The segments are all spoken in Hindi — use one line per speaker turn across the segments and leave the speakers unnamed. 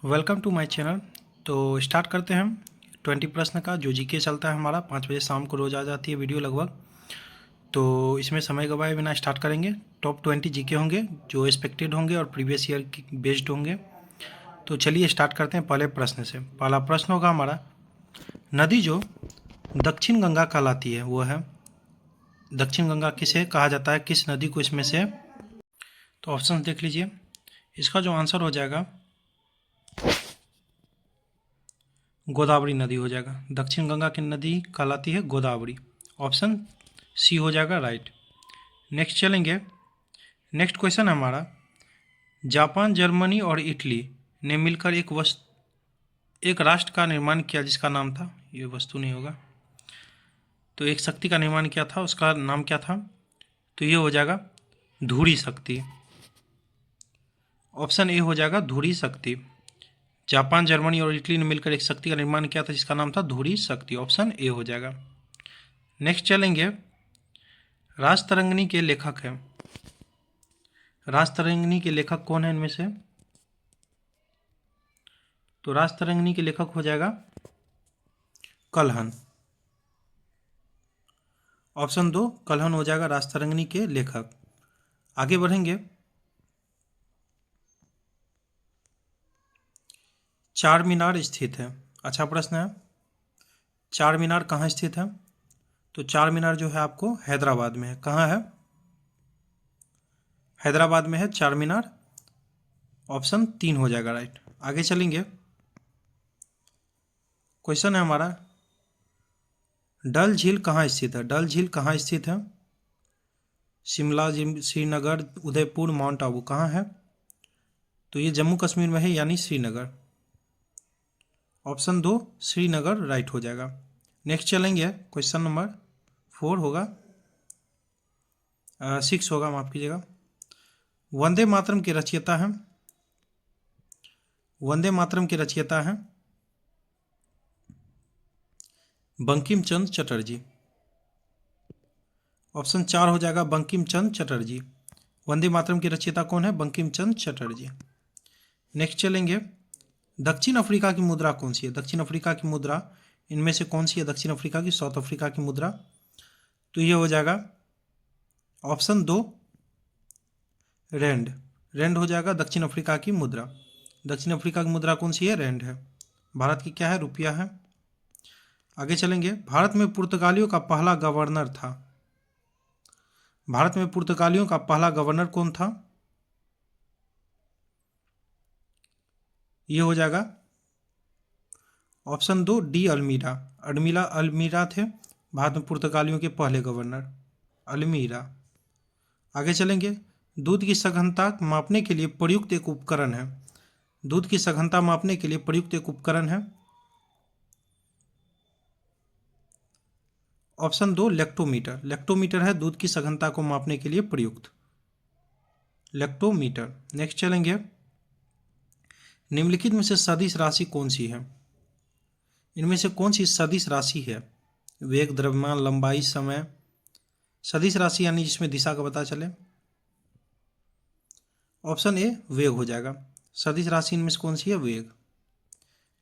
Welcome to my channel. तो स्टार्ट करते हैं हम 20 प्रश्न का जो जीके चलता है हमारा 5 बजे शाम को रोज़ आ जाती है वीडियो लगभग। तो इसमें समय गवाए बिना स्टार्ट करेंगे। टॉप 20 जीके होंगे जो एक्सपेक्टेड होंगे और प्रीवियस ईयर की बेस्ड होंगे। तो चलिए स्टार्ट करते हैं पहले प्रश्न से। पहला प्रश्न होगा हमारा, नदी जो दक्षिण गंगा कहलाती है वो है, दक्षिण गंगा किसे कहा जाता है, किस नदी को इसमें से? तो ऑप्शन देख लीजिए। इसका जो आंसर हो जाएगा गोदावरी नदी हो जाएगा। दक्षिण गंगा की नदी कहलाती है गोदावरी। ऑप्शन सी हो जाएगा राइट। नेक्स्ट चलेंगे। नेक्स्ट क्वेश्चन है हमारा, जापान, जर्मनी और इटली ने मिलकर एक राष्ट्र का निर्माण किया जिसका नाम था, ये वस्तु नहीं होगा, तो एक शक्ति का निर्माण किया था, उसका नाम क्या था? तो ये हो जाएगा धुरी शक्ति। ऑप्शन ए हो जाएगा धुरी शक्ति। जापान, जर्मनी और इटली ने मिलकर एक शक्ति का निर्माण किया था जिसका नाम था धुरी शक्ति। ऑप्शन ए हो जाएगा। नेक्स्ट चलेंगे, राजतरंगिणी के लेखक हैं। राजतरंगिणी के लेखक कौन है इनमें से? तो राजतरंगिणी के लेखक हो जाएगा कल्हन। ऑप्शन 2 कल्हन हो जाएगा राजतरंगिणी के लेखक। आगे बढ़ेंगे। चार मीनार स्थित है। अच्छा प्रश्न है, चार मीनार कहाँ स्थित है? तो चार मीनार जो है आपको हैदराबाद में है। कहाँ है? हैदराबाद में है चार मीनार। ऑप्शन 3 हो जाएगा राइट। आगे चलेंगे। क्वेश्चन है हमारा, डल झील कहाँ स्थित है? डल झील कहाँ स्थित है? शिमला, श्रीनगर, उदयपुर, माउंट आबू, कहाँ है? तो ये जम्मू कश्मीर में है, यानी श्रीनगर। ऑप्शन 2 श्रीनगर राइट हो जाएगा। नेक्स्ट चलेंगे। क्वेश्चन नंबर 4 होगा, 6 होगा, माफ कीजिएगा। वंदे मातरम के रचयिता हैं, वंदे मातरम के रचयिता हैं बंकिम चंद्र चटर्जी। ऑप्शन 4 हो जाएगा बंकिम चंद्र चटर्जी। वंदे मातरम के रचयिता कौन है? बंकिम चंद्र चटर्जी। नेक्स्ट चलेंगे। दक्षिण अफ्रीका की मुद्रा कौन सी है? दक्षिण अफ्रीका की मुद्रा इनमें से कौन सी है दक्षिण अफ्रीका की? साउथ अफ्रीका की मुद्रा। तो ये हो जाएगा ऑप्शन 2 रैंड। रैंड हो जाएगा दक्षिण अफ्रीका की मुद्रा। दक्षिण अफ्रीका की मुद्रा कौन सी है? रैंड है। भारत की क्या है? रुपया है। आगे चलेंगे। भारत में पुर्तगालियों का पहला गवर्नर था। भारत में पुर्तगालियों का पहला गवर्नर कौन था? ये हो जाएगा ऑप्शन 2 डी अल्मीरा। अल्मीरा थे भारत में पुर्तगालियों के पहले गवर्नर, अल्मीरा। आगे चलेंगे। दूध की सघनता मापने के लिए प्रयुक्त एक उपकरण है। दूध की सघनता मापने के लिए प्रयुक्त एक उपकरण है। Option 2 lactometer. लेक्टोमीटर है दूध की सघनता को मापने के लिए प्रयुक्त, लेक्टोमीटर। नेक्स्ट चलेंगे। निम्नलिखित में से सदिश राशि कौन सी है? इनमें से कौन सी सदिश राशि है? वेग, द्रव्यमान, लंबाई, समय। सदिश राशि यानी जिसमें दिशा का पता चले। ऑप्शन ए वेग हो जाएगा। सदिश राशि इनमें से कौन सी है? वेग।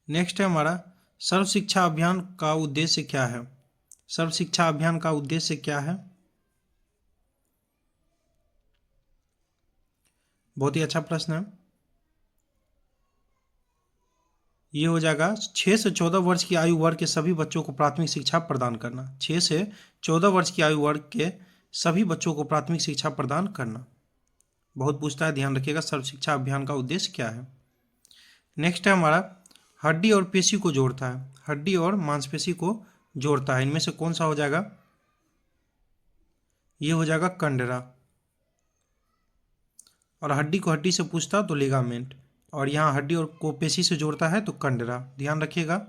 नेक्स्ट है हमारा, सर्व शिक्षा अभियान का उद्देश्य क्या है? सर्व शिक्षा अभियान का उद्देश्य क्या है? बहुत ही अच्छा प्रश्न है। ये हो जाएगा 6 से 14 वर्ष की आयु वर्ग के सभी बच्चों को प्राथमिक शिक्षा प्रदान करना। 6 से 14 वर्ष की आयु वर्ग के सभी बच्चों को प्राथमिक शिक्षा प्रदान करना। बहुत पूछता है, ध्यान रखिएगा सर्व शिक्षा अभियान का उद्देश्य क्या है। नेक्स्ट है हमारा, हड्डी और पेशी को जोड़ता है। हड्डी और मांसपेशी को जोड़ता है, इनमें से कौन सा हो जाएगा? ये हो जाएगा कंडरा। और हड्डी को हड्डी से पूछता तो लिगामेंट, और यहाँ हड्डी और को पेशी से जोड़ता है तो कंडरा। ध्यान रखिएगा।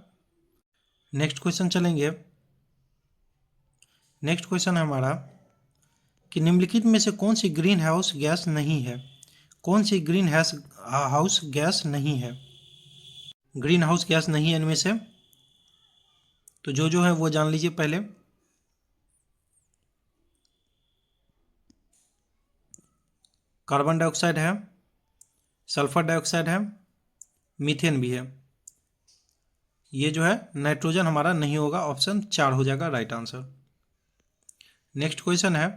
नेक्स्ट क्वेश्चन चलेंगे। नेक्स्ट क्वेश्चन है हमारा कि निम्नलिखित में से कौन सी ग्रीन हाउस गैस नहीं है? कौन सी ग्रीन हाउस गैस नहीं है? ग्रीन हाउस गैस नहीं है इनमें से, तो जो है वो जान लीजिए पहले। कार्बन डाइऑक्साइड है, सल्फर डाइऑक्साइड है, मीथेन भी है। ये जो है नाइट्रोजन हमारा नहीं होगा, ऑप्शन 4 हो जाएगा राइट आंसर। नेक्स्ट क्वेश्चन है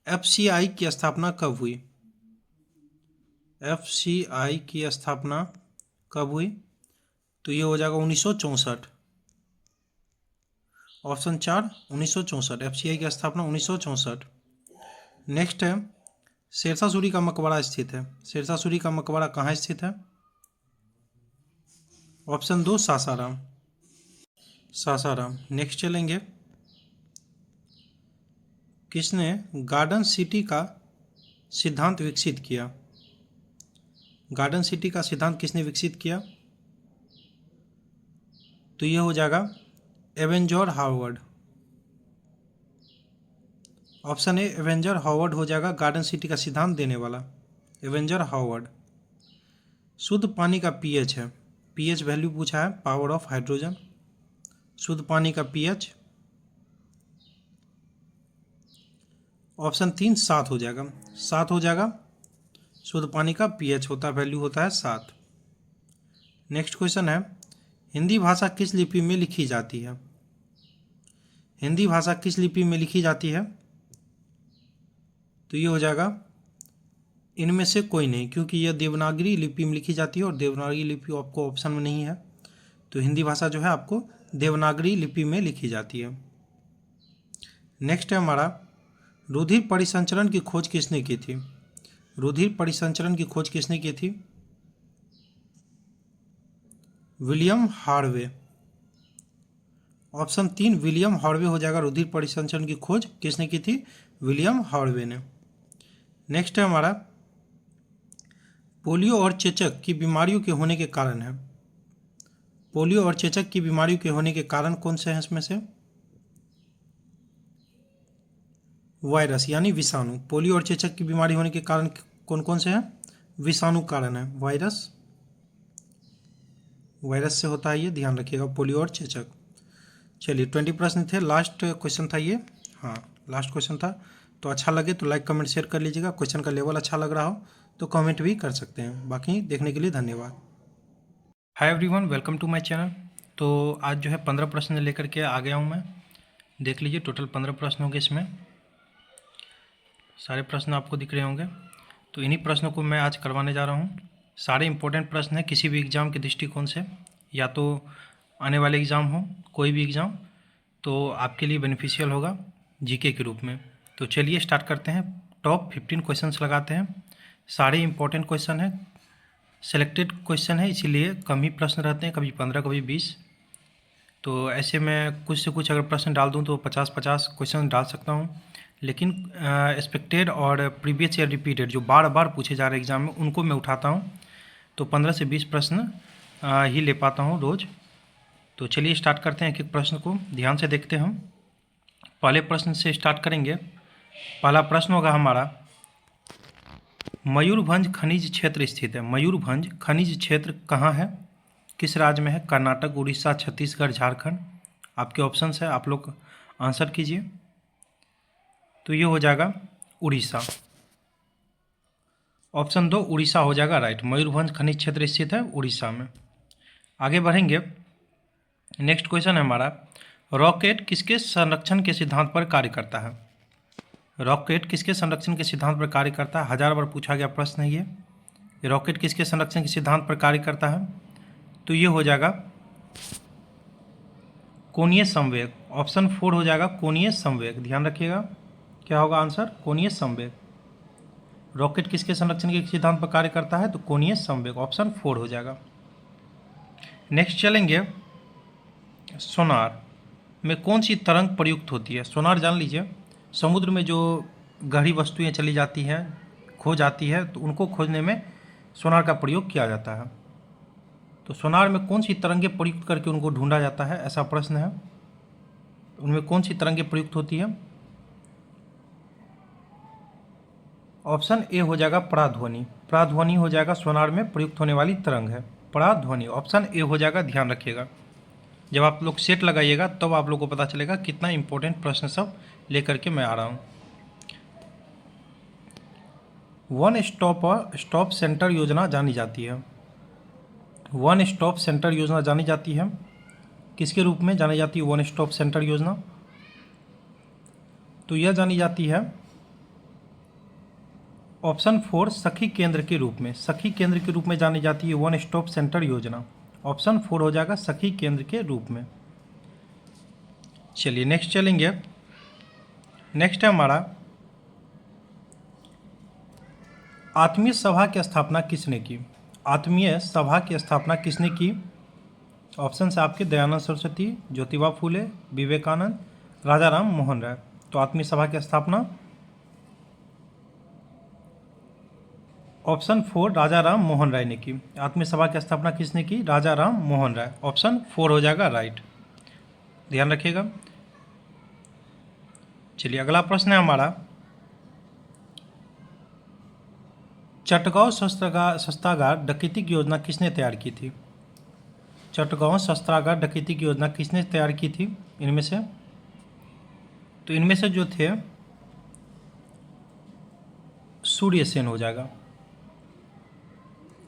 एफसीआई की स्थापना कब हुई? एफसीआई की स्थापना कब हुई? तो ये हो जाएगा 1964, ऑप्शन 4 1964। एफसीआई की स्थापना 1964। नेक्स्ट है शेरशाह सूरी का मकबरा स्थित है। शेरशाह सूरी का मकबरा कहाँ स्थित है? ऑप्शन 2 सासाराम। सासाराम। नेक्स्ट चलेंगे, किसने गार्डन सिटी का सिद्धांत विकसित किया? गार्डन सिटी का सिद्धांत किसने विकसित किया? तो ये हो जाएगा Avenger Harvard. Option A Avenger Harvard हो जाएगा गार्डन सिटी का सिद्धांत देने वाला, एवेंजर हार्वर्ड। शुद्ध पानी का पीएच है, पीएच वैल्यू पूछा है, पावर ऑफ हाइड्रोजन। शुद्ध पानी का पीएच ऑप्शन 3 7 हो जाएगा, 7 हो जाएगा। शुद्ध पानी का पीएच होता है, वैल्यू होता है 7। नेक्स्ट क्वेश्चन है हिंदी भाषा किस लिपि में लिखी जाती है? हिंदी भाषा किस लिपि में लिखी जाती है? तो ये हो जाएगा इनमें से कोई नहीं, क्योंकि यह देवनागरी लिपि में लिखी जाती है और देवनागरी लिपि आपको ऑप्शन में नहीं है। तो हिंदी भाषा जो है आपको देवनागरी लिपि में लिखी जाती है। नेक्स्ट है हमारा रुधिर परिसंचरण की खोज किसने की थी? रुधिर परिसंचरण की खोज किसने की थी? William Harvey. Option 3 William Harvey हो जाएगा। रुधिर परिसंचरण की खोज किसने की थी? विलियम हार्वे ने। नेक्स्ट है हमारा पोलियो और चेचक की बीमारियों के होने के कारण है। पोलियो और चेचक की बीमारियों के होने के कारण कौन से हैं इसमें से? वायरस यानी विषाणु। पोलियो और चेचक की बीमारी होने के कारण कौन कौन से हैं? विषाणु कारण है, वायरस। वायरस से होता है ये, ध्यान रखिएगा, पोलियो और चेचक। चलिए 20 प्रश्न थे, लास्ट क्वेश्चन था ये। हाँ लास्ट क्वेश्चन था। तो अच्छा लगे तो लाइक कमेंट शेयर कर लीजिएगा। क्वेश्चन का लेवल अच्छा लग रहा हो तो कमेंट भी कर सकते हैं। बाकी देखने के लिए धन्यवाद। Hi everyone, welcome to my channel. तो आज जो है 15 प्रश्न लेकर के आ गया हूँ मैं। देख लीजिए टोटल 15 प्रश्न होंगे इसमें। सारे प्रश्न आपको दिख रहे होंगे। तो इन्हीं प्रश्नों को मैं आज करवाने जा रहा हूँ। सारे इंपॉर्टेंट प्रश्न हैं किसी भी एग्ज़ाम के दृष्टिकोण से, या तो आने वाले एग्ज़ाम हो, कोई भी एग्ज़ाम, तो आपके लिए बेनिफिशियल होगा जीके के रूप में। तो चलिए स्टार्ट करते हैं। टॉप 15 क्वेश्चंस लगाते हैं। सारे इंपॉर्टेंट क्वेश्चन हैं, सेलेक्टेड क्वेश्चन है, इसीलिए कम ही प्रश्न रहते हैं, कभी 15 कभी 20। तो ऐसे में कुछ से कुछ अगर प्रश्न डाल दूं तो 50-50 क्वेश्चन डाल सकता हूं, लेकिन एक्सपेक्टेड और प्रीवियस ईयर रिपीटेड जो बार बार पूछे जा रहे एग्ज़ाम में उनको मैं उठाता हूं। तो 15 से 20 प्रश्न ही ले पाता हूं रोज़। तो चलिए स्टार्ट करते हैं। एक एक प्रश्न को ध्यान से देखते हैं हम। पहले प्रश्न से स्टार्ट करेंगे। पहला प्रश्न होगा हमारा, मयूरभंज खनिज क्षेत्र स्थित है। मयूरभंज खनिज क्षेत्र कहाँ है, किस राज्य में है? कर्नाटक, उड़ीसा, छत्तीसगढ़, झारखंड। आपके ऑप्शंस है, आप लोग आंसर कीजिए। तो ये हो जाएगा उड़ीसा, ऑप्शन 2 उड़ीसा हो जाएगा राइट। मयूरभंज खनिज क्षेत्र स्थित है उड़ीसा में। आगे बढ़ेंगे। नेक्स्ट क्वेश्चन है हमारा, रॉकेट किसके संरक्षण के सिद्धांत पर कार्य करता है? रॉकेट किसके संरक्षण के सिद्धांत पर कार्य करता है? 1000 बार पूछा गया प्रश्न है ये। रॉकेट किसके संरक्षण के सिद्धांत पर कार्य करता है? तो ये हो जाएगा कोणीय संवेग। ऑप्शन 4 हो जाएगा कोणीय संवेग। ध्यान रखिएगा क्या होगा आंसर, कोणीय संवेग। रॉकेट किसके संरक्षण के सिद्धांत पर कार्य करता है? तो कोणीय संवेग, ऑप्शन 4 हो जाएगा। नेक्स्ट चलेंगे, सोनार में कौन सी तरंग प्रयुक्त होती है? सोनार जान लीजिए, समुद्र में जो गहरी वस्तुएं चली जाती हैं, खो जाती है, तो उनको खोजने में सोनार का प्रयोग किया जाता है। तो सोनार में कौन सी तरंगें प्रयुक्त करके उनको ढूंढा जाता है, ऐसा प्रश्न है। उनमें कौन सी तरंगें प्रयुक्त होती है? ऑप्शन ए हो जाएगा पराध्वनि। पराध्वनि हो जाएगा सोनार में प्रयुक्त होने वाली तरंग है, पराध्वनि। ऑप्शन ए हो जाएगा, ध्यान रखिएगा। जब आप लोग सेट लगाइएगा तब तो आप लोग को पता चलेगा कितना इंपॉर्टेंट प्रश्न सब लेकर के मैं आ रहा हूँ। वन स्टॉप सेंटर योजना जानी जाती है। वन स्टॉप सेंटर योजना जानी जाती है, किसके रूप में जानी जाती है वन स्टॉप सेंटर योजना? तो यह जानी जाती है ऑप्शन 4 सखी केंद्र के रूप में। सखी केंद्र के रूप में जानी जाती है वन स्टॉप सेंटर योजना। ऑप्शन 4 हो जाएगा सखी केंद्र के रूप में। चलिए नेक्स्ट चलेंगे। नेक्स्ट है हमारा आत्मीय सभा की स्थापना किसने की? आत्मीय सभा की स्थापना किसने की? ऑप्शन है आपके दयानंद सरस्वती, ज्योतिबा फूले, विवेकानंद, राजा राम मोहन राय। तो आत्मीय सभा की स्थापना ऑप्शन 4 राजा राम मोहन राय ने की। आत्मीय सभा की स्थापना किसने की? राजा राम मोहन राय। ऑप्शन 4 हो जाएगा राइट, ध्यान रखिएगा। चलिए अगला प्रश्न है हमारा चटगांव शस्त्रागार डकैती की योजना किसने तैयार की थी? चटगांव शस्त्रागार डकैती की योजना किसने तैयार की थी इनमें से? तो इनमें से जो थे सूर्य सेन हो जाएगा।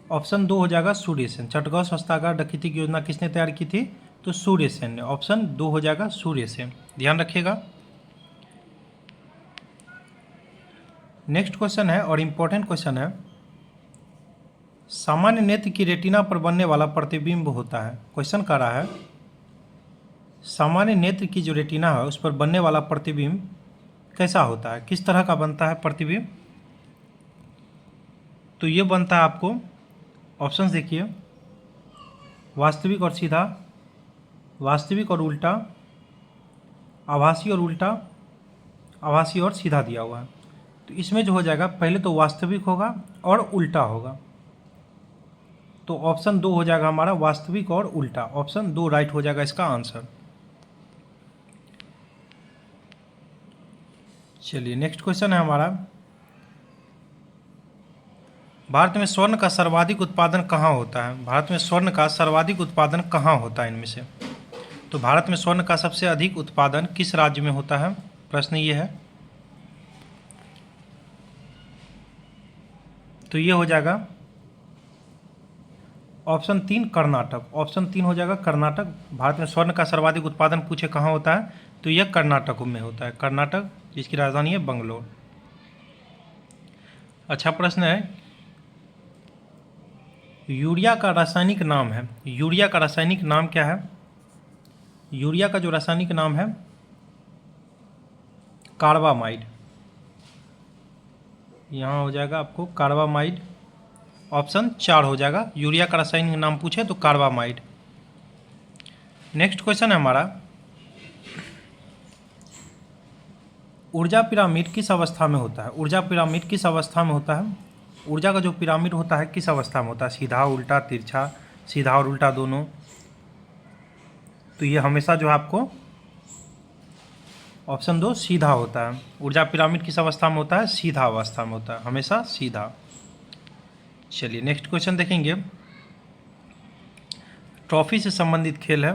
ऑप्शन 2 हो जाएगा सूर्य सेन। चटगांव शस्त्रागार डकैती की योजना किसने तैयार की थी? तो सूर्य सेन ने। ऑप्शन 2 हो जाएगा सूर्य सेन, ध्यान रखिएगा। नेक्स्ट क्वेश्चन है और इम्पोर्टेंट क्वेश्चन है, सामान्य नेत्र की रेटिना पर बनने वाला प्रतिबिंब होता है। क्वेश्चन कह रहा है सामान्य नेत्र की जो रेटिना है उस पर बनने वाला प्रतिबिंब कैसा होता है, किस तरह का बनता है प्रतिबिंब? तो ये बनता है आपको, ऑप्शंस देखिए, वास्तविक और सीधा, वास्तविक और उल्टा, आभासी और उल्टा, आभासी और सीधा दिया हुआ है। तो इसमें जो हो जाएगा पहले तो वास्तविक होगा और उल्टा होगा। तो ऑप्शन 2 हो जाएगा हमारा वास्तविक और उल्टा। ऑप्शन 2 राइट हो जाएगा इसका आंसर। चलिए नेक्स्ट क्वेश्चन है हमारा, भारत में स्वर्ण का सर्वाधिक उत्पादन कहाँ होता है? भारत में स्वर्ण का सर्वाधिक उत्पादन कहाँ होता है इनमें से? तो भारत में स्वर्ण का सबसे अधिक उत्पादन किस राज्य में होता है? प्रश्न ये है। तो ये हो जाएगा ऑप्शन 3 कर्नाटक। ऑप्शन 3 हो जाएगा कर्नाटक। भारत में स्वर्ण का सर्वाधिक उत्पादन पूछे कहाँ होता है, तो यह कर्नाटक में होता है। कर्नाटक जिसकी राजधानी है बंगलोर। अच्छा प्रश्न है, यूरिया का रासायनिक नाम है, यूरिया का रासायनिक नाम क्या है? यूरिया का जो रासायनिक नाम है कार्बामाइड। यहाँ हो जाएगा आपको कार्बामाइड। ऑप्शन 4 हो जाएगा, यूरिया का रासायनिक नाम पूछे तो कार्बामाइड। नेक्स्ट क्वेश्चन है हमारा, ऊर्जा पिरामिड किस अवस्था में होता है? ऊर्जा पिरामिड किस अवस्था में होता है? ऊर्जा का जो पिरामिड होता है किस अवस्था में होता है? सीधा, उल्टा, तिरछा, सीधा और उल्टा दोनों? तो ये हमेशा जो है आपको ऑप्शन 2 सीधा होता है। ऊर्जा पिरामिड किस अवस्था में होता है? सीधा अवस्था में होता है, हमेशा सीधा। चलिए नेक्स्ट क्वेश्चन देखेंगे, ट्रॉफी से संबंधित खेल है,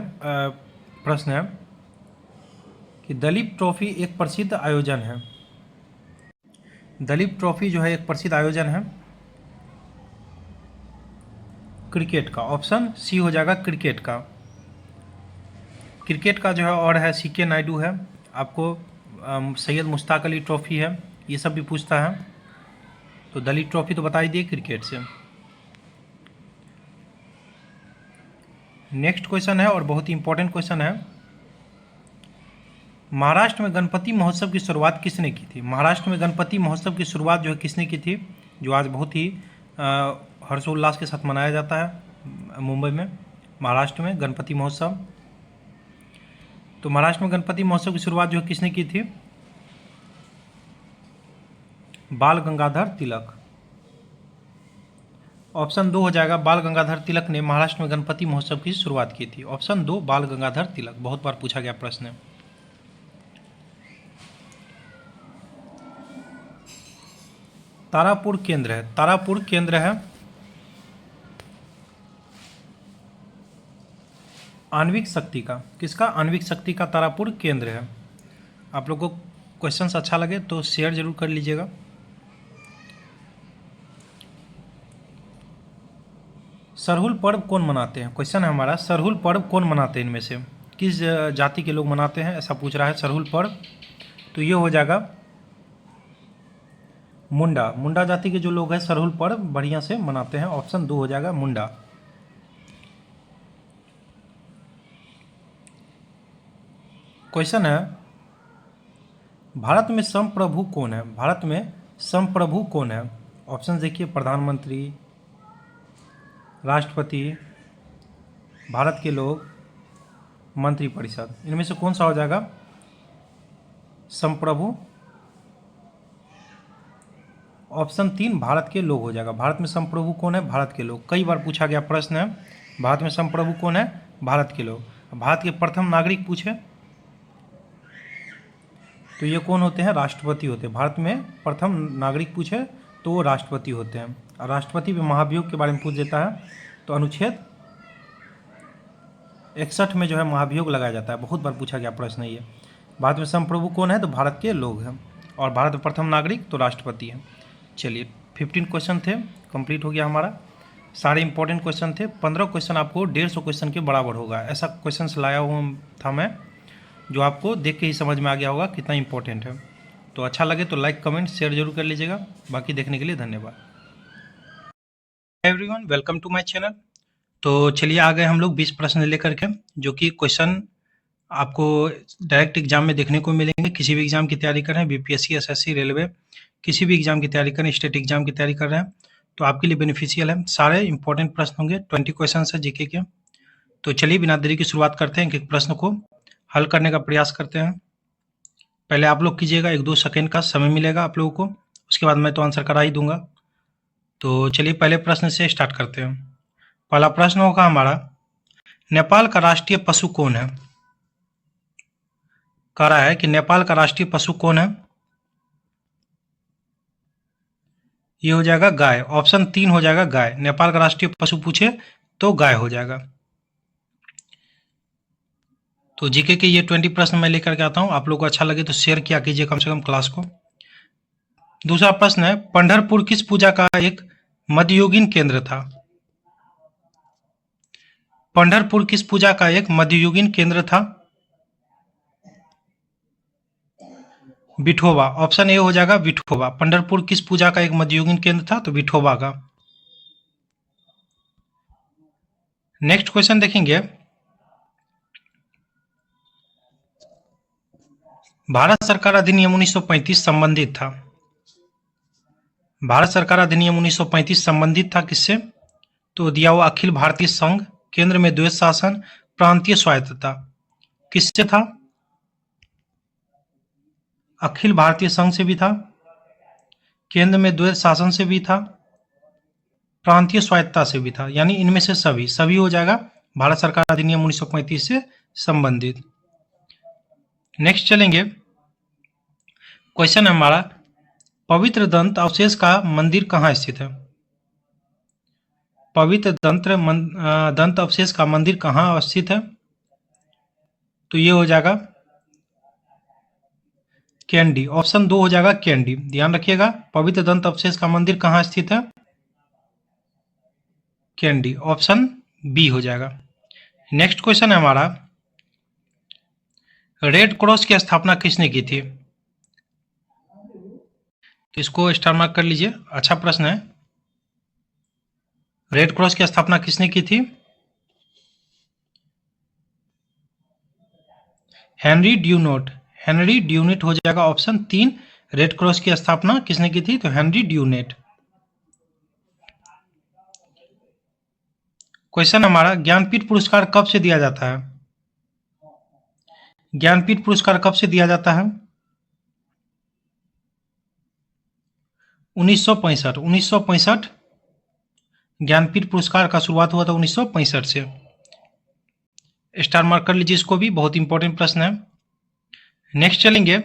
प्रश्न है कि दलीप ट्रॉफी एक प्रसिद्ध आयोजन है। दलीप ट्रॉफी जो है एक प्रसिद्ध आयोजन है क्रिकेट का। ऑप्शन सी हो जाएगा क्रिकेट का। क्रिकेट का जो है और है सीके नायडू है, आपको सैयद मुश्ताक अली ट्रॉफी है, ये सब भी पूछता है। तो दलीप ट्रॉफी तो बता ही दिए क्रिकेट से। नेक्स्ट क्वेश्चन है और बहुत ही इंपॉर्टेंट क्वेश्चन है, महाराष्ट्र में गणपति महोत्सव की शुरुआत किसने की थी? महाराष्ट्र में गणपति महोत्सव की शुरुआत जो है किसने की थी, जो आज बहुत ही हर्षोल्लास के साथ मनाया जाता है मुंबई में, महाराष्ट्र में गणपति महोत्सव। तो महाराष्ट्र में गणपति महोत्सव की शुरुआत जो है किसने की थी? बाल गंगाधर तिलक। ऑप्शन 2 हो जाएगा, बाल गंगाधर तिलक ने महाराष्ट्र में गणपति महोत्सव की शुरुआत की थी। ऑप्शन 2 बाल गंगाधर तिलक, बहुत बार पूछा गया प्रश्न है। तारापुर केंद्र है, तारापुर केंद्र है आणविक शक्ति का। किसका? आणविक शक्ति का तारापुर केंद्र है। आप लोगों को क्वेश्चंस अच्छा लगे तो शेयर जरूर कर लीजिएगा। सरहुल पर्व कौन मनाते हैं? क्वेश्चन है हमारा, सरहुल पर्व कौन मनाते हैं इनमें से, किस जाति के लोग मनाते हैं, ऐसा पूछ रहा है सरहुल पर्व। तो ये हो जाएगा मुंडा। मुंडा जाति के जो लोग हैं सरहुल पर्व बढ़िया से मनाते हैं। ऑप्शन 2 हो जाएगा मुंडा। क्वेश्चन है, भारत में संप्रभु कौन है? भारत में संप्रभु कौन है? ऑप्शन देखिए, प्रधानमंत्री, राष्ट्रपति, भारत के लोग, मंत्रिपरिषद। इनमें से कौन सा हो जाएगा संप्रभु? ऑप्शन 3 भारत के लोग हो जाएगा। भारत में संप्रभु कौन है? भारत के लोग। कई बार पूछा गया प्रश्न है, भारत में संप्रभु कौन है? भारत के लोग। भारत के प्रथम नागरिक पूछे तो ये कौन होते हैं? राष्ट्रपति होते हैं। भारत में प्रथम नागरिक पूछे तो वो राष्ट्रपति होते हैं। और राष्ट्रपति भी महाभियोग के बारे में पूछ देता है तो अनुच्छेद 61 में जो है महाभियोग लगाया जाता है। बहुत बार पूछा गया प्रश्न है ये। भारत में संप्रभु कौन है? तो भारत के लोग हैं। और भारत में प्रथम नागरिक तो राष्ट्रपति हैं। चलिए 15 क्वेश्चन थे, कंप्लीट हो गया हमारा। सारे इंपॉर्टेंट क्वेश्चन थे। 15 क्वेश्चन आपको 150 क्वेश्चन के बराबर होगा। ऐसा क्वेश्चन लाया हुआ था मैं, जो आपको देख के ही समझ में आ गया होगा कितना इंपॉर्टेंट है। तो अच्छा लगे तो लाइक, कमेंट, शेयर जरूर कर लीजिएगा। बाकी देखने के लिए धन्यवाद। Everyone, welcome to my channel. तो चलिए आ गए हम लोग 20 प्रश्न लेकर के, जो कि क्वेश्चन आपको डायरेक्ट एग्जाम में देखने को मिलेंगे। किसी भी एग्जाम की तैयारी कर रहे हैं, बीपीएससी, एसएससी, रेलवे, किसी भी एग्जाम की तैयारी कर रहे हैं, स्टेट एग्जाम की तैयारी कर रहे हैं, तो आपके लिए बेनिफिशियल है। सारे इंपॉर्टेंट प्रश्न होंगे, 20 क्वेश्चन है जीके के। तो चलिए बिना देरी की शुरुआत करते हैं। एक प्रश्न को हल करने का प्रयास करते हैं। पहले आप लोग कीजिएगा, 1-2 सेकेंड का समय मिलेगा आप लोगों को, उसके बाद मैं तो आंसर करा ही दूंगा। तो चलिए पहले प्रश्न से स्टार्ट करते हैं। पहला प्रश्न होगा हमारा, नेपाल का राष्ट्रीय पशु कौन है? कह रहा है कि नेपाल का राष्ट्रीय पशु कौन है? ये हो जाएगा गाय। ऑप्शन 3 हो जाएगा गाय। नेपाल का राष्ट्रीय पशु पूछे तो गाय हो जाएगा। तो जीके के ये 20 प्रश्न मैं लेकर के आता हूं। आप लोग को अच्छा लगे तो शेयर किया कीजिए कम से कम क्लास को। दूसरा प्रश्न है, पंढरपुर किस पूजा का एक मध्ययुगीन केंद्र था? पंढरपुर किस पूजा का एक मध्ययुगीन केंद्र था? विठोबा। ऑप्शन ए हो जाएगा विठोबा। पंढरपुर किस पूजा का एक मध्ययुगीन केंद्र था? तो विठोबा का। नेक्स्ट क्वेश्चन देखेंगे, भारत सरकार अधिनियम 1935 संबंधित था। भारत सरकार अधिनियम 1935 संबंधित था किससे? तो दिया हुआ अखिल भारतीय संघ, केंद्र में द्वैत शासन, प्रांतीय स्वायत्तता, किससे था? अखिल भारतीय संघ से भी था, केंद्र में द्वैत शासन से भी था, प्रांतीय स्वायत्तता से भी था। यानी इनमें से सभी हो जाएगा भारत सरकार अधिनियम 1935 से संबंधित। नेक्स्ट चलेंगे, क्वेश्चन है हमारा, पवित्र दंत अवशेष का मंदिर कहाँ स्थित है? पवित्र दंत अवशेष का मंदिर कहाँ स्थित है? तो ये हो जाएगा कैंडी। ऑप्शन 2 हो जाएगा कैंडी। ध्यान रखिएगा, पवित्र दंत अवशेष का मंदिर कहाँ स्थित है? कैंडी। ऑप्शन बी हो जाएगा। नेक्स्ट क्वेश्चन है हमारा, रेड क्रॉस की स्थापना किसने की थी? तो इसको स्टार मार्क कर लीजिए, अच्छा प्रश्न है। रेड क्रॉस की स्थापना किसने की थी? Henry Dunant. हेनरी ड्यूनेट हो जाएगा ऑप्शन 3। रेड क्रॉस की स्थापना किसने की थी? तो हेनरी ड्यूनेट। क्वेश्चन हमारा, ज्ञानपीठ पुरस्कार कब से दिया जाता है? ज्ञानपीठ पुरस्कार कब से दिया जाता है? 1965। 1965 ज्ञानपीठ पुरस्कार का शुरुआत हुआ था 1965 से। स्टार मार्क कर लीजिए इसको भी, बहुत इंपॉर्टेंट प्रश्न है। नेक्स्ट चलेंगे,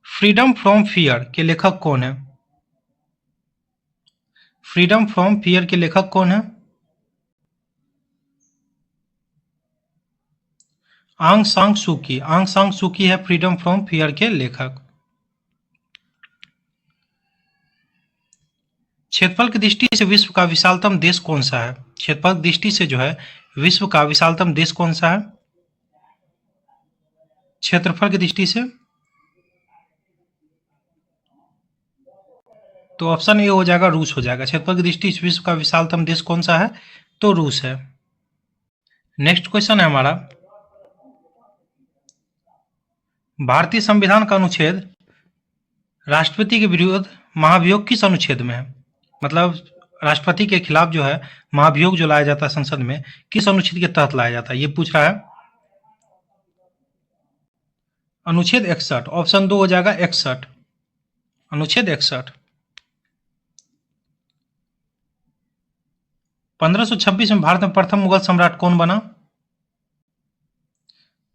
फ्रीडम फ्रॉम फियर के लेखक कौन है? फ्रीडम फ्रॉम फियर के लेखक कौन है? आंग सांग सूकी। आंग सांग सूकी है फ्रीडम फ्रॉम फियर के लेखक। क्षेत्रफल की दृष्टि से विश्व का विशालतम देश कौन सा है? क्षेत्रफल की दृष्टि से जो है विश्व का विशालतम देश कौन सा है? क्षेत्रफल की दृष्टि से तो ऑप्शन ए हो जाएगा, रूस हो जाएगा। क्षेत्रफल की दृष्टि से विश्व का विशालतम देश कौन सा है? तो रूस है। नेक्स्ट क्वेश्चन है हमारा, भारतीय संविधान का अनुच्छेद राष्ट्रपति के विरुद्ध महाभियोग किस अनुच्छेद में है? मतलब राष्ट्रपति के खिलाफ जो है महाभियोग जो लाया जाता है संसद में, किस अनुच्छेद के तहत लाया जाता है, ये पूछ रहा है। अनुच्छेद 61। ऑप्शन 2 हो जाएगा 61, अनुच्छेद 61। 1526 में भारत में प्रथम मुगल सम्राट कौन बना?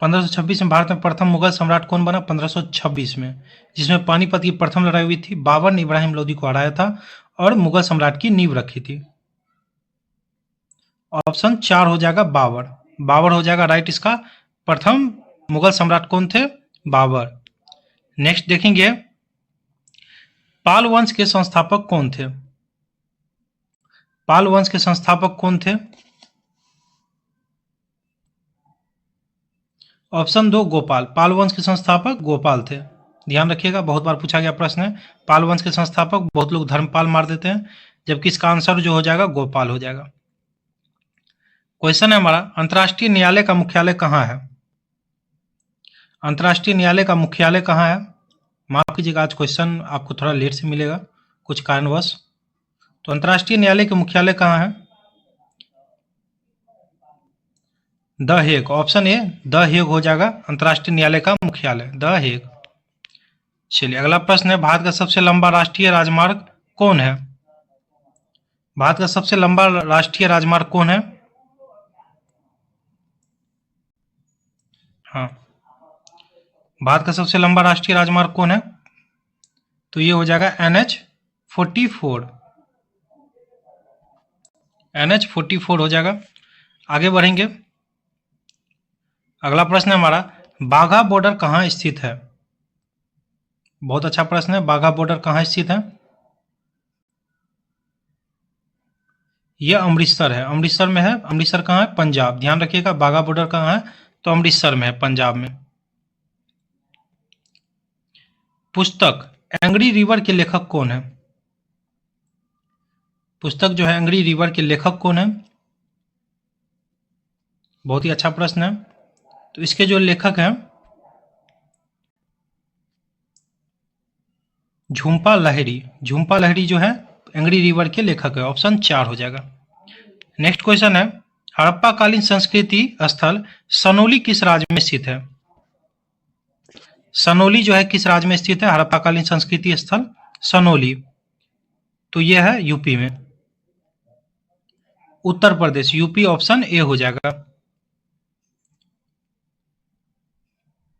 1526 में भारत में प्रथम मुगल सम्राट कौन बना? 1526 में, जिसमें पानीपत की प्रथम लड़ाई हुई थी। बाबर ने इब्राहिम लोदी को हराया था और मुगल सम्राट की नींव रखी थी। ऑप्शन 4 हो जाएगा बाबर, बाबर हो जाएगा राइट इसका। प्रथम मुगल सम्राट कौन थे? बाबर। नेक्स्ट देखेंगे, पाल वंश के संस्थापक कौन थे? पाल वंश के संस्थापक कौन थे? ऑप्शन 2 गोपाल, पाल वंश के संस्थापक गोपाल थे। ध्यान रखिएगा, बहुत बार पूछा गया प्रश्न है। पाल वंश के संस्थापक बहुत लोग धर्मपाल मार देते हैं, जबकि इसका आंसर जो हो जाएगा गोपाल हो जाएगा। क्वेश्चन है हमारा, अंतर्राष्ट्रीय न्यायालय का मुख्यालय कहाँ है? अंतर्राष्ट्रीय न्यायालय का मुख्यालय कहाँ है? माफ कीजिएगा, आज क्वेश्चन आपको थोड़ा लेट से मिलेगा कुछ कारणवश। तो अंतर्राष्ट्रीय न्यायालय के मुख्यालय कहाँ है? The Hague, option A the Hague हो जाएगा अंतर्राष्ट्रीय न्यायालय का मुख्यालय, द हेग। चलिए अगला प्रश्न है, भारत का सबसे लंबा राष्ट्रीय राजमार्ग कौन है? भारत का सबसे लंबा राष्ट्रीय राजमार्ग कौन है? हाँ, भारत का सबसे लंबा राष्ट्रीय राजमार्ग कौन है? तो ये हो जाएगा NH-44, NH-44 हो जाएगा। आगे बढ़ेंगे, अगला प्रश्न है हमारा, बाघा बॉर्डर कहाँ स्थित है? बहुत अच्छा प्रश्न है, बाघा बॉर्डर कहाँ स्थित है? यह अमृतसर है, अमृतसर में है। अमृतसर कहाँ है? पंजाब। ध्यान रखिएगा, बाघा बॉर्डर कहाँ है? तो अमृतसर में है, पंजाब में। पुस्तक एंग्री रिवर के लेखक कौन है? पुस्तक जो है एंग्री रिवर के लेखक कौन है? बहुत ही अच्छा प्रश्न है। तो इसके जो लेखक हैं झुम्पा लाहिड़ी, झुम्पा लाहिड़ी जो है एंग्री रिवर के लेखक है। ऑप्शन 4 हो जाएगा। नेक्स्ट क्वेश्चन है, हड़प्पा कालीन संस्कृति स्थल सनोली किस राज्य में स्थित है? सनोली जो है किस राज्य में स्थित है? हड़प्पा कालीन संस्कृति स्थल सनोली, तो यह है यूपी में, Uttar Pradesh, UP. Option A हो जाएगा।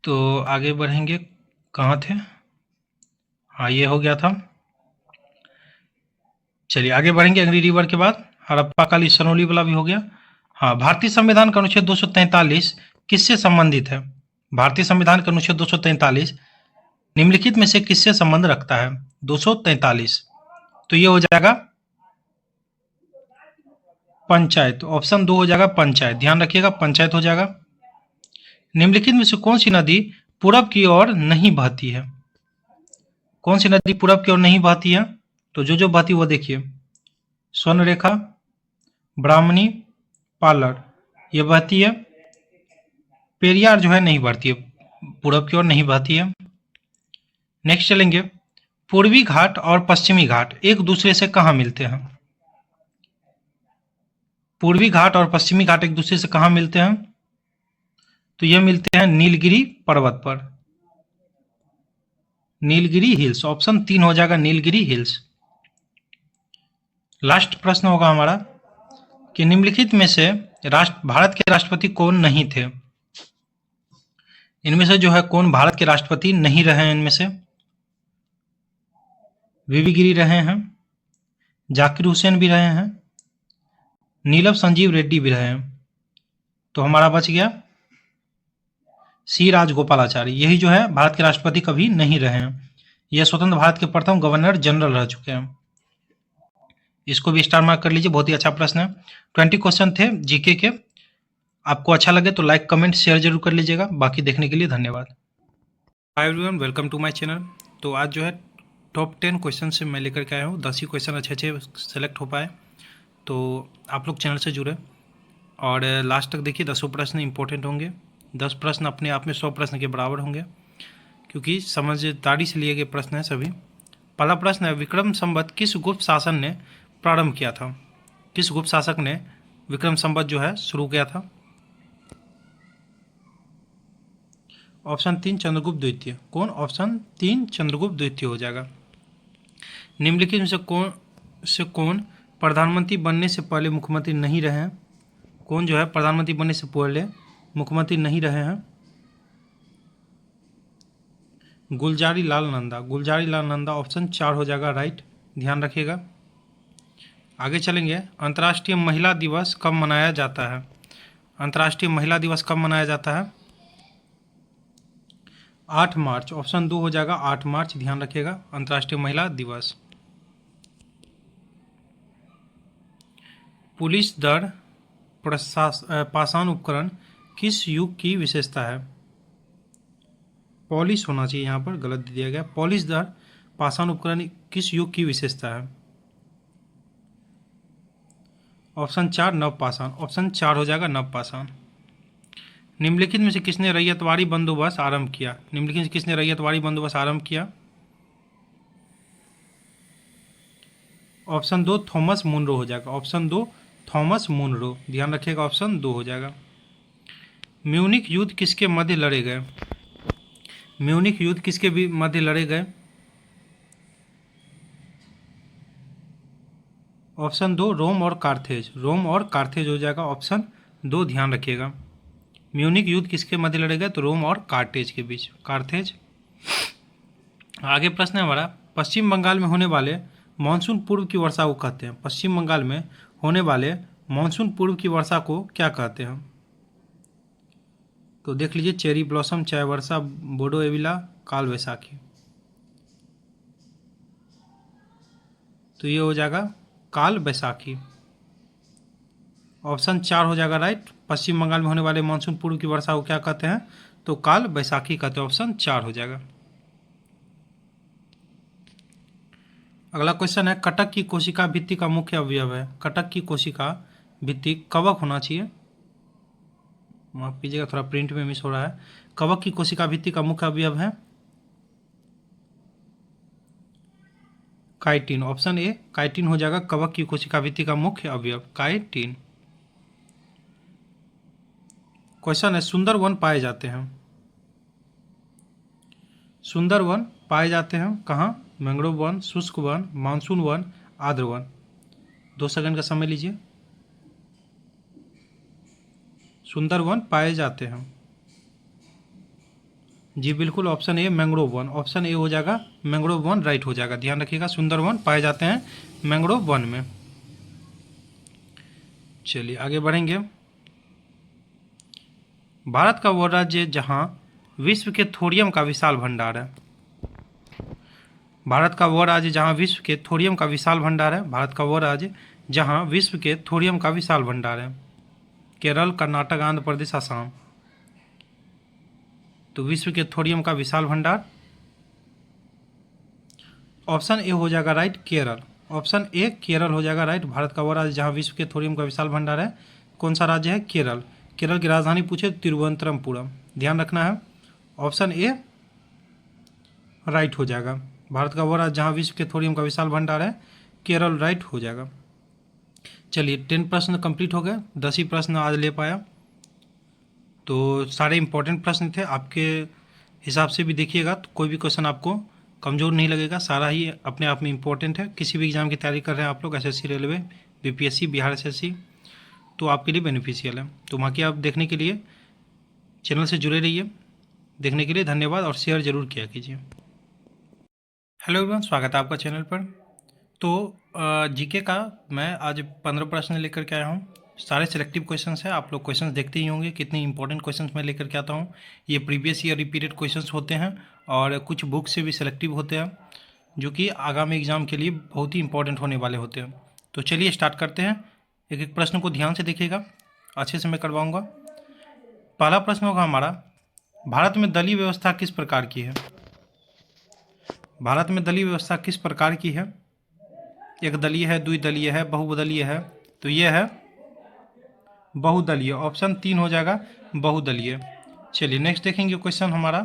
तो आगे बढ़ेंगे, कहाँ थे? हाँ, ये हो गया था। चलिए आगे बढ़ेंगे, एंग्री रिवर के बाद हड़प्पा कालीन सनोली वाला भी हो गया। हाँ, भारतीय संविधान का अनुच्छेद 243 किससे संबंधित है? भारतीय संविधान का अनुच्छेद 243 निम्नलिखित में से किससे संबंध रखता है? 243, तो ये हो जाएगा पंचायत। ऑप्शन 2 हो जाएगा पंचायत। ध्यान रखिएगा, पंचायत हो जाएगा। निम्नलिखित में से कौन सी नदी पूरब की ओर नहीं बहती है? कौन सी नदी पूरब की ओर नहीं बहती है? तो जो बहती वो देखिए, स्वर्णरेखा, ब्राह्मणी, पालर, ये बहती है। पेरियार जो है नहीं बहती है, पूरब की ओर नहीं बहती है। नेक्स्ट चलेंगे, पूर्वी घाट और पश्चिमी घाट एक दूसरे से कहाँ मिलते हैं? पूर्वी घाट और पश्चिमी घाट एक दूसरे से कहाँ मिलते हैं? तो ये मिलते हैं नीलगिरी पर्वत पर, नीलगिरी हिल्स। ऑप्शन 3 हो जाएगा नीलगिरी हिल्स। लास्ट प्रश्न होगा हमारा कि निम्नलिखित में से भारत के राष्ट्रपति कौन नहीं थे? इनमें से जो है कौन भारत के राष्ट्रपति नहीं रहे हैं? इनमें से वीवी गिरी रहे हैं, जाकिर हुसैन भी रहे हैं, नीलम संजीव रेड्डी भी रहे हैं। तो हमारा बच गया सी राजगोपालाचारी, यही जो है भारत के राष्ट्रपति कभी नहीं रहे हैं। यह स्वतंत्र भारत के प्रथम गवर्नर जनरल रह चुके हैं। इसको भी स्टार मार्क कर लीजिए, बहुत ही अच्छा प्रश्न है। 20 क्वेश्चन थे जीके के। आपको अच्छा लगे तो लाइक कमेंट शेयर जरूर कर लीजिएगा। बाकी देखने के लिए धन्यवाद। Hi everyone, welcome to my channel. तो आज जो है टॉप 10 क्वेश्चन से मैं लेकर के आया हूँ। 10 ही क्वेश्चन अच्छे अच्छे सेलेक्ट हो पाए, तो आप लोग चैनल से जुड़े और लास्ट तक देखिए। 10 प्रश्न इंपॉर्टेंट होंगे। 10 प्रश्न अपने आप में 100 प्रश्न के बराबर होंगे, क्योंकि समझदारी से लिए गए प्रश्न हैं सभी। पहला प्रश्न है, विक्रम संवत किस गुप्त शासन ने प्रारंभ किया था? किस गुप्त शासक ने विक्रम संवत जो है शुरू किया था? ऑप्शन 3 चंद्रगुप्त द्वितीय। कौन? ऑप्शन 3 चंद्रगुप्त द्वितीय हो जाएगा। निम्नलिखित में से कौन प्रधानमंत्री बनने से पहले मुख्यमंत्री नहीं रहे हैं? कौन जो है प्रधानमंत्री बनने से पहले मुख्यमंत्री नहीं रहे हैं? गुलजारी लाल नंदा। गुलजारी लाल नंदा ऑप्शन 4 हो जाएगा राइट, ध्यान रखिएगा। आगे चलेंगे। अंतर्राष्ट्रीय महिला दिवस कब मनाया जाता है? अंतर्राष्ट्रीय महिला दिवस कब मनाया जाता है? 8 मार्च। ऑप्शन 2 हो जाएगा 8 मार्च, ध्यान रखिएगा। अंतर्राष्ट्रीय महिला दिवस। पुलिस दर पाषाण उपकरण किस युग की विशेषता है? पॉलिश होना चाहिए, यहाँ पर गलत दिया गया। पॉलिश दर पाषाण उपकरण किस युग की विशेषता है? ऑप्शन 4 नवपाषाण। ऑप्शन 4 हो जाएगा नवपाषाण। निम्नलिखित में से किसने रैयतवाड़ी बंदोबस्त आरंभ किया? निम्नलिखित में से किसने रैयतवाड़ी बंदोबस्त आरंभ किया? ऑप्शन 2 थॉमस मुनरो हो जाएगा। ऑप्शन 2 थॉमस मुनरो, ध्यान रखिएगा। ऑप्शन 2 हो जाएगा। म्यूनिक युद्ध किसके मध्य लड़े गए? म्यूनिक युद्ध किसके भी मध्य लड़े गए? ऑप्शन 2 रोम और कार्थेज। रोम और कार्थेज हो जाएगा। ऑप्शन 2 ध्यान रखिएगा। म्यूनिक युद्ध किसके मध्य लड़े गए? तो रोम और कार्थेज के बीच, कार्थेज। आगे प्रश्न है हमारा, पश्चिम बंगाल में होने वाले मानसून पूर्व की वर्षा को कहते हैं? पश्चिम बंगाल में होने वाले मानसून पूर्व की वर्षा को क्या कहते हैं? तो देख लीजिए, चेरी ब्लॉसम, चाय वर्षा, बोडो एविला, काल वैसाखी। तो ये हो जाएगा काल बैसाखी। ऑप्शन 4 हो जाएगा राइट। पश्चिम बंगाल में होने वाले मानसून पूर्व की वर्षा को क्या कहते हैं? तो काल बैसाखी कहते हैं। ऑप्शन 4 हो जाएगा। अगला क्वेश्चन है, कटक की कोशिका भित्ति का मुख्य अवयव है? कटक की कोशिका भित्ति कवक होना चाहिए, माफ कीजिएगा थोड़ा प्रिंट में मिस हो रहा है। कवक की कोशिका भित्ति का मुख्य अवयव है काइटिन। ऑप्शन ए काइटिन हो जाएगा कवक की कोशिका भित्ति का मुख्य अवयव, काइटिन। क्वेश्चन है, सुंदर वन पाए जाते हैं? सुंदर वन पाए जाते हैं कहाँ? मैंग्रोव वन, शुष्क वन, मानसून वन, आर्द्र वन। 2 सेकंड का समय लीजिए। सुंदर वन पाए जाते हैं, जी बिल्कुल, option A mangrove one. Option A हो जाएगा मैंग्रोव वन राइट हो जाएगा, ध्यान रखिएगा। सुंदर वन पाए जाते हैं मैंग्रोव वन में। चलिए आगे बढ़ेंगे। भारत का वो राज्य जहां विश्व के थोरियम का विशाल भंडार है? भारत का वो राज्य जहां विश्व के थोरियम का विशाल भंडार है? भारत का वो राज्य जहां विश्व के थोरियम का विशाल भंडार है? केरल, कर्नाटक, आंध्र प्रदेश, असम। तो विश्व के थोरियम का विशाल भंडार, ऑप्शन ए हो जाएगा right, Kerala. Option A Kerala हो जाएगा राइट। भारत का वो राज्य जहां विश्व के थोरियम का विशाल भंडार है, कौन सा राज्य है? केरल। केरल की राजधानी पूछे तिरुवनंतपुरम, ध्यान रखना है। ऑप्शन ए राइट हो जाएगा। भारत का वो राज्य जहां विश्व के थोरियम का विशाल भंडार है, केरल राइट हो जाएगा। चलिए 10 प्रश्न कंप्लीट हो गए, 10 ही प्रश्न आज ले पाया। तो सारे इंपॉर्टेंट प्रश्न थे, आपके हिसाब से भी देखिएगा तो कोई भी क्वेश्चन आपको कमज़ोर नहीं लगेगा। सारा ही अपने आप में इंपॉर्टेंट है। किसी भी एग्ज़ाम की तैयारी कर रहे हैं आप लोग, SSC, railway, BPSC, Bihar SSC, तो आपके लिए बेनिफिशियल है। तो बाकी आप देखने के लिए चैनल से जुड़े रहिए। देखने के लिए धन्यवाद और शेयर ज़रूर किया कीजिए। हेलो एवरीवन, स्वागत है आपका चैनल पर। तो जीके का मैं आज 15 प्रश्न लेकर के आया हूँ। सारे सिलेक्टिव क्वेश्चंस हैं, आप लोग क्वेश्चंस देखते ही होंगे कितने इंपॉर्टेंट क्वेश्चंस मैं लेकर के आता हूँ। ये प्रीवियस ईयर रिपीटेड क्वेश्चंस होते हैं और कुछ बुक से भी सिलेक्टिव होते हैं, जो कि आगामी एग्ज़ाम के लिए बहुत ही इंपॉर्टेंट होने वाले होते हैं। तो चलिए स्टार्ट करते हैं। एक एक प्रश्न को ध्यान से देखिएगा, अच्छे से मैं करवाऊंगा। पहला प्रश्न होगा हमारा, भारत में दलीय व्यवस्था किस प्रकार की है? भारत में दलीय व्यवस्था किस प्रकार की है? एक दलीय है, द्विदलीय है, बहुदलीय है। तो ये है बहुदलीय। ऑप्शन 3 हो जाएगा बहुदलीय। चलिए नेक्स्ट देखेंगे क्वेश्चन हमारा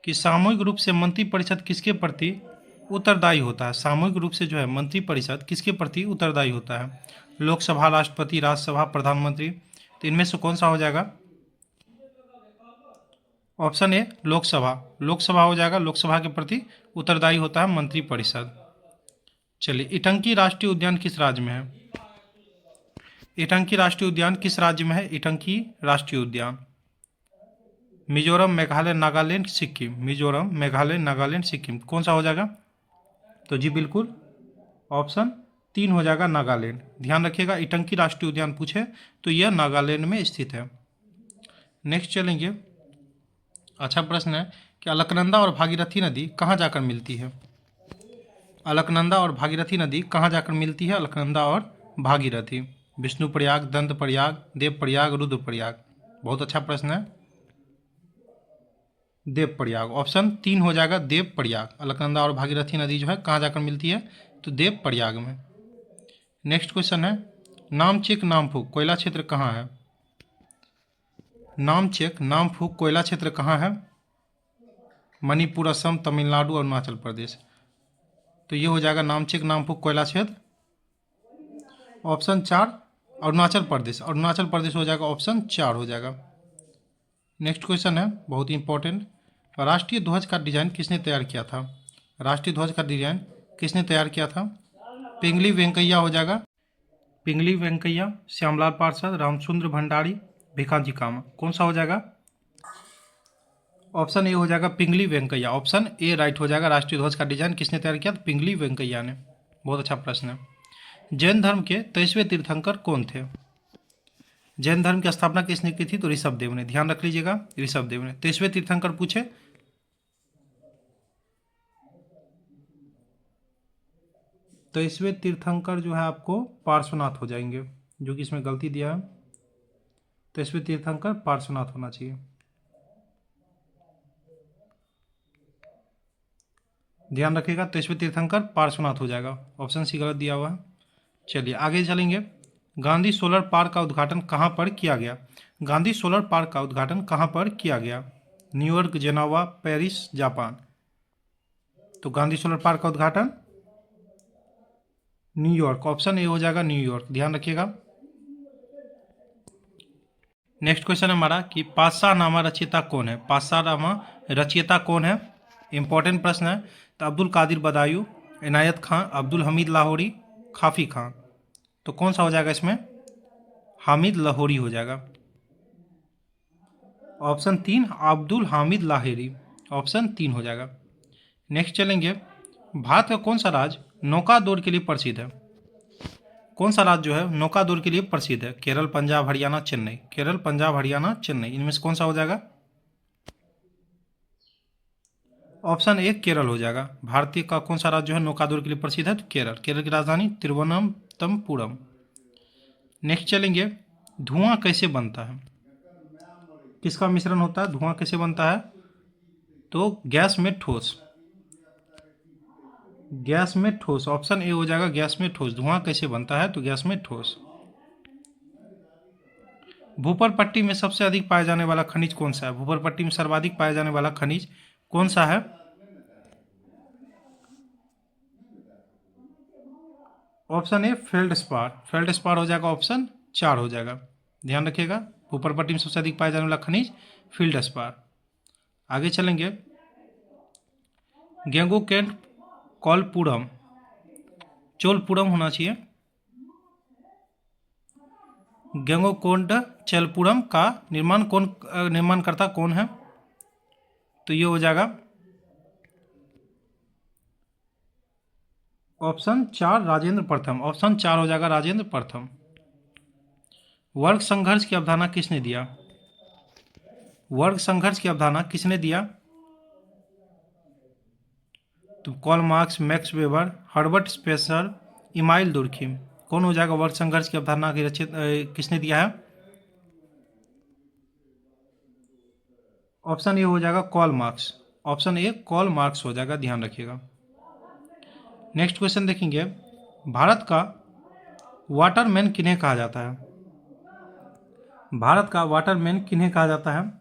कि सामूहिक रूप से मंत्रिपरिषद किसके प्रति उत्तरदायी होता है? सामूहिक रूप से जो है मंत्रिपरिषद किसके प्रति उत्तरदायी होता है? लोकसभा, राष्ट्रपति, राज्यसभा, प्रधानमंत्री। तो इनमें से कौन सा हो जाएगा? Option A Lok Sabha. लोकसभा हो जाएगा, लोकसभा के प्रति उत्तरदायी होता है मंत्रिपरिषद। चलिए, इटंकी राष्ट्रीय उद्यान किस राज्य में है? इटंकी राष्ट्रीय उद्यान किस राज्य में है? इटंकी राष्ट्रीय उद्यान मिजोरम, मेघालय, नागालैंड, सिक्किम। मिजोरम, मेघालय, नागालैंड, सिक्किम। कौन सा हो जाएगा? तो जी बिल्कुल ऑप्शन 3 हो जाएगा नागालैंड। ध्यान रखिएगा, इटंकी राष्ट्रीय उद्यान पूछे तो यह नागालैंड में स्थित है। नेक्स्ट चलेंगे। अच्छा प्रश्न है कि अलकनंदा और भागीरथी नदी कहाँ जाकर मिलती है? अलकनंदा और भागीरथी नदी कहाँ जाकर मिलती है? अलकनंदा और भागीरथी। विष्णुप्रयाग, दंतप्रयाग, देवप्रयाग, रुद्रप्रयाग। बहुत अच्छा प्रश्न है। देवप्रयाग। ऑप्शन 3 हो जाएगा देवप्रयाग। अलकनंदा और भागीरथी नदी जो है कहाँ जाकर मिलती है? तो देवप्रयाग में। नेक्स्ट क्वेश्चन है, नामचेक नामफूक कोयला क्षेत्र कहाँ है? नामचेक नामफूक कोयला क्षेत्र कहाँ है? मणिपुर, असम, तमिलनाडु, अरुणाचल प्रदेश। तो ये हो जाएगा नामचेक नामफूक कोयला क्षेत्र। ऑप्शन 4 अरुणाचल प्रदेश। अरुणाचल प्रदेश हो जाएगा, ऑप्शन 4 हो जाएगा। नेक्स्ट क्वेश्चन है बहुत ही इंपॉर्टेंट, राष्ट्रीय ध्वज का डिजाइन किसने तैयार किया था? राष्ट्रीय ध्वज का डिजाइन किसने तैयार किया था? पिंगली वेंकैया हो जाएगा। पिंगली वेंकैया, श्यामलाल पार्षद, रामचंद्र भंडारी, भिकाजी कामा। कौन सा हो जाएगा? ऑप्शन ए हो जाएगा पिंगली वेंकैया। ऑप्शन ए राइट हो जाएगा। राष्ट्रीय ध्वज का डिजाइन किसने तैयार किया? पिंगली वेंकैया ने। बहुत अच्छा प्रश्न है। जैन धर्म के 23वें तीर्थंकर कौन थे? जैन धर्म की स्थापना किसने की थी? तो ऋषभदेव ने। ध्यान रख लीजिएगा, ऋषभदेव ने। 23वें तीर्थंकर पूछे 23वें तीर्थंकर जो है आपको पार्श्वनाथ हो जाएंगे, जो कि इसमें गलती दिया है। 23वें तीर्थंकर पार्श्वनाथ होना चाहिए। ध्यान रखिएगा, 23वें तीर्थंकर पार्श्वनाथ हो जाएगा। ऑप्शन सी गलत दिया हुआ है। चलिए आगे चलेंगे। गांधी सोलर पार्क का उद्घाटन कहाँ पर किया गया? गांधी सोलर पार्क का उद्घाटन कहाँ पर किया गया? New York, Geneva, Paris, Japan. तो गांधी सोलर पार्क का उद्घाटन न्यूयॉर्क। ऑप्शन ए हो जाएगा न्यूयॉर्क। ध्यान रखिएगा। नेक्स्ट क्वेश्चन है हमारा कि पातशाहनामा रचयिता कौन है? पातशाहनामा रचयिता कौन है? इंपॉर्टेंट प्रश्न है। तो अब्दुल कादिर बदायूं, इनायत खां, अब्दुल हमीद लाहौरी, खाफी खां। तो कौन सा हो जाएगा इसमें? हामिद लाहौरी हो जाएगा। ऑप्शन 3 अब्दुल हामिद लाहौरी। ऑप्शन 3 हो जाएगा। नेक्स्ट चलेंगे। भारत का कौन सा राज्य नौका दौड़ के लिए प्रसिद्ध है? कौन सा राज्य जो है नौका दौड़ के लिए प्रसिद्ध है? केरल, पंजाब, हरियाणा, चेन्नई। केरल, पंजाब, हरियाणा, चेन्नई। इनमें से कौन सा हो जाएगा? ऑप्शन ए केरल हो जाएगा। भारतीय का कौन सा राज्य जो है नौका दौड़ के लिए प्रसिद्ध है? तो केरल। केरल की राजधानी तिरुवनंतपुरम। नेक्स्ट चलेंगे। धुआं कैसे बनता है? किसका मिश्रण होता है? धुआं कैसे बनता है? तो गैस में ठोस। गैस में ठोस। ऑप्शन ए हो जाएगा गैस में ठोस। धुआं कैसे बनता है? तो गैस में ठोस। भूपर पट्टी में सबसे अधिक पाया जाने वाला खनिज कौन सा है? भूपर पट्टी में सर्वाधिक पाया जाने वाला खनिज कौन सा है? Option A feldspar. फेल्डस्पार हो जाएगा। ऑप्शन 4 हो जाएगा। ध्यान रखिएगा, भूपर पट्टी में सबसे अधिक पाया जाने वाला खनिज फेल्डस्पार। आगे चलेंगे। गेंगोकेंट कॉलपुरम, चोलपुरम होना चाहिए। गेंगोकोंड चलपुरम का निर्माणकर्ता कौन है? तो ये हो जाएगा ऑप्शन 4 राजेंद्र प्रथम। ऑप्शन 4 हो जाएगा राजेंद्र प्रथम। वर्ग संघर्ष की अवधारणा किसने दिया? वर्ग संघर्ष की अवधारणा किसने दिया? तो Karl Marx, Max Weber, Herbert Spencer, Emile Durkheim. कौन हो जाएगा वर्ग संघर्ष की अवधारणा की रचित किसने दिया है? ऑप्शन ए हो जाएगा call marks. Option A call marks हो जाएगा, ध्यान रखिएगा। नेक्स्ट क्वेश्चन देखेंगे, भारत का वाटरमैन किन्हें कहा जाता है? भारत का वाटरमैन किन्हें कहा जाता है?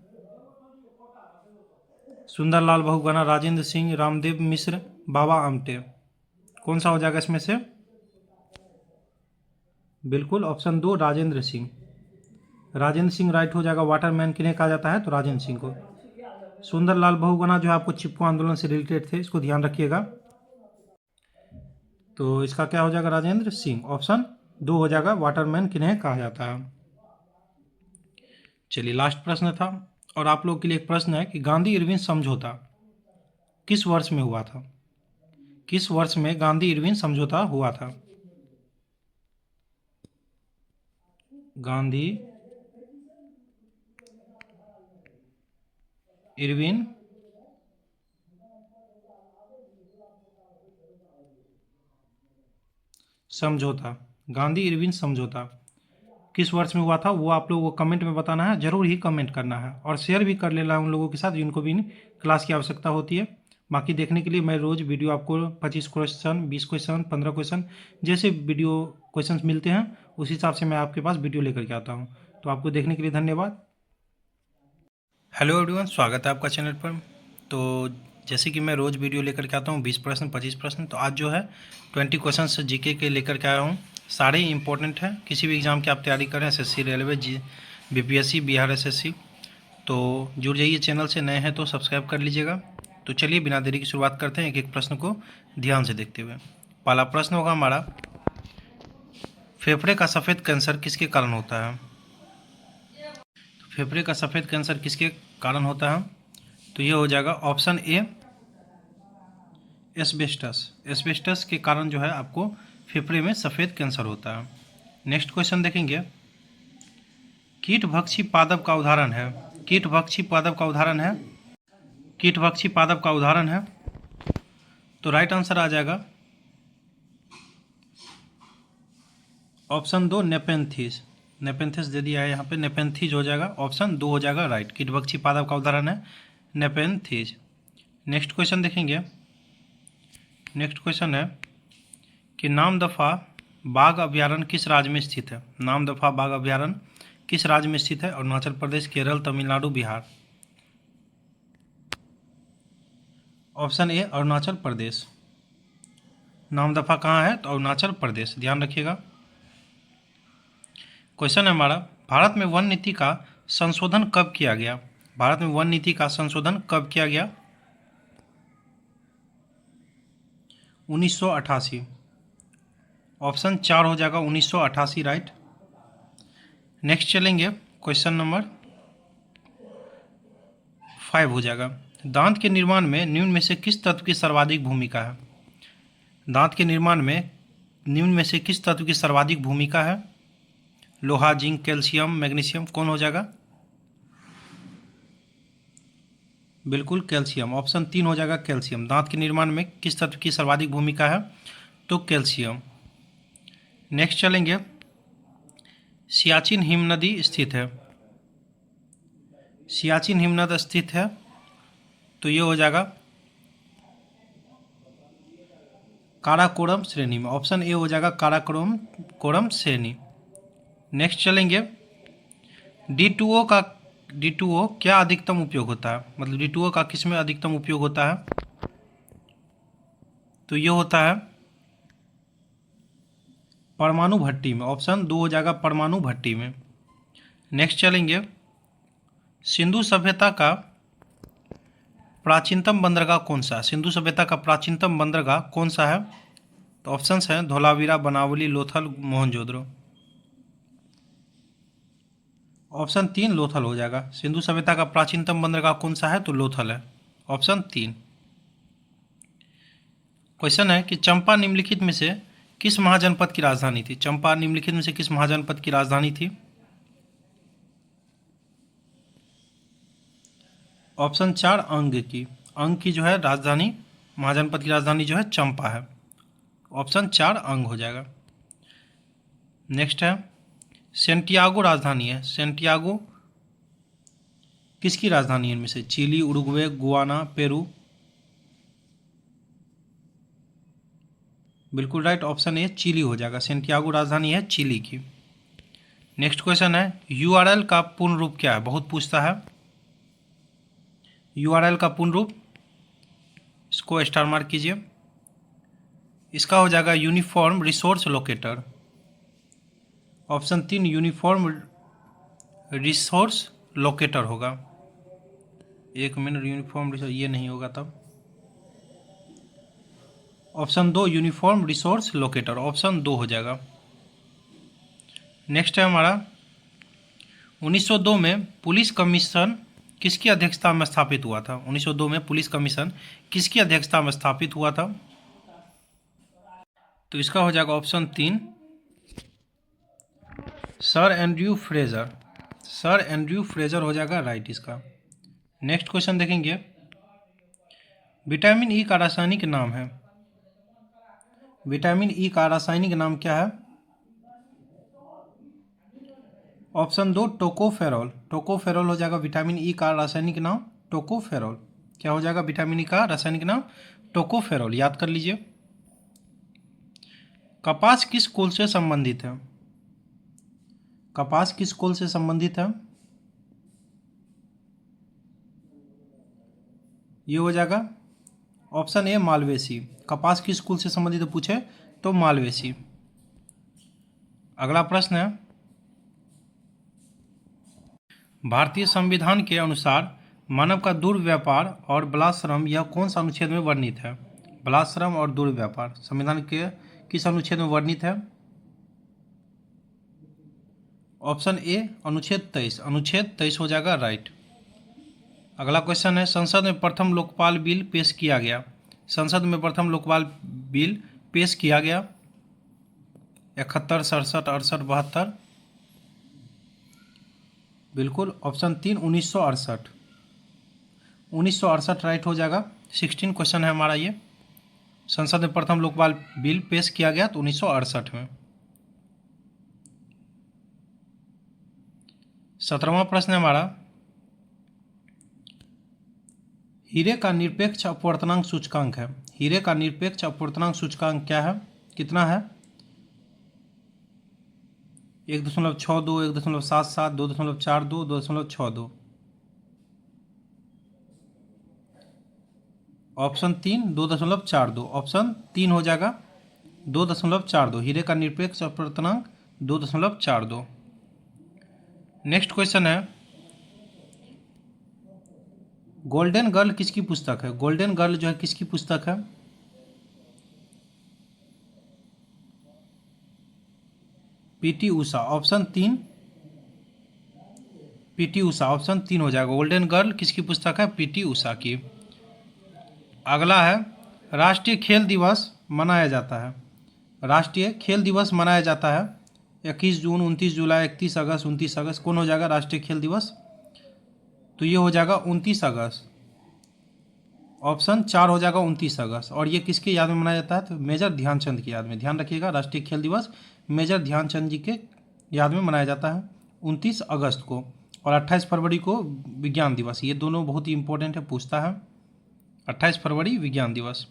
सुंदरलाल बहुगुणा, राजेंद्र सिंह, रामदेव मिश्र, बाबा आमटे। कौन सा हो जाएगा इसमें से? बिल्कुल ऑप्शन 2 राजेंद्र सिंह। राजेंद्र सिंह राइट हो जाएगा। वाटरमैन किन्हें कहा जाता है? तो राजेंद्र सिंह को। सुंदरलाल बहुगुणा जो है आपको चिपको आंदोलन से रिलेटेड थे, इसको ध्यान रखिएगा। तो इसका क्या हो जाएगा? राजेंद्र सिंह। ऑप्शन 2 हो जाएगा, वाटरमैन किन्हें कहा जाता है। चलिए लास्ट प्रश्न था, और आप लोग के लिए एक प्रश्न है कि गांधी इरविन समझौता किस वर्ष में हुआ था? किस वर्ष में गांधी इरविन समझौता हुआ था? गांधी इरविन समझौता, गांधी इरविन समझौता किस वर्ष में हुआ था, वो आप लोगों को कमेंट में बताना है, जरूर ही कमेंट करना है, और शेयर भी कर लेना है उन लोगों के साथ जिनको भी क्लास की आवश्यकता होती है। बाकी देखने के लिए मैं रोज़ वीडियो आपको 25 क्वेश्चन, 20 क्वेश्चन, 15 क्वेश्चन जैसे वीडियो क्वेश्चन मिलते हैं उस हिसाब से मैं आपके पास वीडियो लेकर के आता हूँ। तो आपको देखने के लिए धन्यवाद। हेलो एवरीवन, स्वागत है आपका चैनल पर। तो जैसे कि मैं रोज़ वीडियो लेकर के आता हूँ 20 प्रश्न, 25 प्रश्न, तो आज जो है 20 क्वेश्चन जीके के लेकर के आया हूँ। सारे ही इंपॉर्टेंट हैं, किसी भी एग्ज़ाम की आप तैयारी करें, SSC, railway, BPSC, Bihar SSC, तो जुड़ जाइए चैनल से। नए हैं तो सब्सक्राइब कर लीजिएगा। तो चलिए बिना देरी की शुरुआत करते हैं, एक एक प्रश्न को ध्यान से देखते हुए। पहला प्रश्न होगा हमारा, फेफड़े का सफ़ेद कैंसर किसके कारण होता है? फेफड़े का सफ़ेद कैंसर किसके कारण होता है? तो ये हो जाएगा ऑप्शन ए एस्बेस्टस। एस्बेस्टस के कारण जो है आपको फेफड़े में सफ़ेद कैंसर होता है। नेक्स्ट क्वेश्चन देखेंगे, कीटभक्षी पादप का उदाहरण है। कीटभक्षी पादप का उदाहरण है, कीटभक्षी पादप का उदाहरण है, तो राइट आंसर आ जाएगा ऑप्शन 2 नेपेंथिस। नेपेंथिस दे दिया है यहाँ पे, नेपेंथिस हो जाएगा, ऑप्शन 2 हो जाएगा राइट। कीटभक्षी पादप का उदाहरण है नेपेंथिस। नेक्स्ट क्वेश्चन देखेंगे, नेक्स्ट क्वेश्चन है कि नामदफा बाघ अभ्यारण्य किस राज्य में स्थित है? नामदफा बाघ अभ्यारण्य किस राज्य में स्थित है? अरुणाचल प्रदेश, केरल, तमिलनाडु, बिहार। Option A Arunachal Pradesh. नामदफा कहाँ है? तो अरुणाचल प्रदेश, ध्यान रखिएगा। क्वेश्चन है हमारा, भारत में वन नीति का संशोधन कब किया गया? भारत में वन नीति का संशोधन कब किया गया? 1988। ऑप्शन 4 हो जाएगा 1988 राइट। नेक्स्ट चलेंगे, क्वेश्चन नंबर 5 हो जाएगा, दांत के निर्माण में निम्न में से किस तत्व की सर्वाधिक भूमिका है? दांत के निर्माण में निम्न में से किस तत्व की सर्वाधिक भूमिका है? लोहा, जिंक, कैल्शियम, मैग्नीशियम, कौन हो जाएगा? बिल्कुल कैल्शियम, ऑप्शन 3 हो जाएगा कैल्शियम। दांत के निर्माण में किस तत्व की सर्वाधिक भूमिका है? तो कैल्शियम। नेक्स्ट चलेंगे, सियाचिन हिमनदी स्थित है। सियाचिन हिमनद स्थित है, तो ये हो जाएगा काराकोरम श्रेणी में, ऑप्शन ए हो जाएगा काराकोरम श्रेणी। नेक्स्ट चलेंगे, D2O क्या अधिकतम उपयोग होता है? मतलब D2O का किस में अधिकतम उपयोग होता है? तो ये होता है परमाणु भट्टी में, ऑप्शन 2 हो जाएगा परमाणु भट्टी में। नेक्स्ट चलेंगे, सिंधु सभ्यता का प्राचीनतम बंदरगाह कौन सा है? सिंधु सभ्यता का प्राचीनतम बंदरगाह कौन सा है? तो ऑप्शंस हैं धोलावीरा, बनावली, लोथल, मोहनजोदड़ो। ऑप्शन 3 लोथल हो जाएगा। सिंधु सभ्यता का प्राचीनतम बंदरगाह कौन सा है? तो लोथल है, ऑप्शन 3। क्वेश्चन है कि चंपा निम्नलिखित में से किस महाजनपद की राजधानी थी? चंपा निम्नलिखित में से किस महाजनपद की राजधानी थी? ऑप्शन 4 अंग की। अंग की जो है राजधानी, महाजनपद की राजधानी जो है चंपा है, ऑप्शन 4 अंग हो जाएगा। नेक्स्ट है सेंटियागो राजधानी है। सेंटियागो किसकी राजधानी है इनमें से? Chile, Uruguay, Guyana, Peru. बिल्कुल राइट, ऑप्शन ए चिली हो जाएगा। सेंटियागो राजधानी है चिली की। नेक्स्ट क्वेश्चन है यूआरएल का पूर्ण रूप क्या है? बहुत पूछता है यूआरएल का पूर्ण रूप। इसको स्टार मार्क कीजिए। इसका हो जाएगा uniform resource locator. Option 3 uniform resource locator होगा। एक मिनट, यूनिफॉर्म रिसोर्स ये नहीं होगा तब। Option 2 uniform resource locator, option 2 हो जाएगा। नेक्स्ट है हमारा 1902 में पुलिस कमीशन किसकी अध्यक्षता में स्थापित हुआ था? 1902 में पुलिस कमीशन किसकी अध्यक्षता में स्थापित हुआ था? तो इसका हो जाएगा option 3 sir Andrew Fraser. Sir Andrew Fraser हो जाएगा राइट इसका। नेक्स्ट क्वेश्चन देखेंगे विटामिन ई का रासायनिक नाम है। विटामिन ई का रासायनिक नाम क्या है? Option 2 tocopherol. टोकोफेरॉल हो जाएगा विटामिन ई का रासायनिक नाम, टोकोफेरॉल। क्या हो जाएगा विटामिन ई का रासायनिक नाम? टोकोफेरॉल, याद कर लीजिए। कपास किस कुल से संबंधित है? कपास किस कुल से संबंधित है? ये हो जाएगा ऑप्शन ए मालवेसी। कपास किस कुल से संबंधित पूछे तो मालवेसी। अगला प्रश्न है भारतीय संविधान के अनुसार मानव का दुर्व्यापार और बलात्श्रम यह कौन सा अनुच्छेद में वर्णित है? बलात्श्रम और दुर्व्यापार संविधान के किस अनुच्छेद में वर्णित है? ऑप्शन ए अनुच्छेद 23। अनुच्छेद 23 हो जाएगा राइट। अगला क्वेश्चन है संसद में प्रथम लोकपाल बिल पेश किया गया। संसद में प्रथम लोकपाल बिल पेश किया गया 71, 67, 68, 72। बिल्कुल ऑप्शन 3 1968। 1968 राइट हो जाएगा। 16 क्वेश्चन है हमारा ये। संसद में प्रथम लोकपाल बिल पेश किया गया तो 1968 में। 17वां प्रश्न है हमारा हीरे का निरपेक्ष अपवर्तनांक सूचकांक है। हीरे का निरपेक्ष अपवर्तनांक सूचकांक क्या है? कितना है? 1.62, 1.77, 2.42, 2.62। ऑप्शन 3 2.42। ऑप्शन 3 हो जाएगा 2.42। हीरे का निरपेक्ष अपवर्तनांक 2.42। नेक्स्ट क्वेश्चन है गोल्डन गर्ल किसकी पुस्तक है? गोल्डन गर्ल जो है किसकी पुस्तक है? PT Usha. Option 3 PT Usha, option 3 हो जाएगा। गोल्डन गर्ल किसकी पुस्तक है? पीटी उषा की। अगला है राष्ट्रीय खेल दिवस मनाया जाता है। राष्ट्रीय खेल दिवस मनाया जाता है 21 जून, 29 जुलाई, 31 अगस्त, 29 अगस्त। कौन हो जाएगा राष्ट्रीय खेल दिवस? तो ये हो जाएगा 29 अगस्त। ऑप्शन 4 हो जाएगा 29 अगस्त। और ये किसके याद में मनाया जाता है? तो मेजर ध्यानचंद की याद में। ध्यान रखिएगा राष्ट्रीय खेल दिवस मेजर ध्यानचंद जी के याद में मनाया जाता है 29 अगस्त को। और 28 फरवरी को विज्ञान दिवस। ये दोनों बहुत ही इंपॉर्टेंट है, पूछता है। 28 फरवरी विज्ञान दिवस।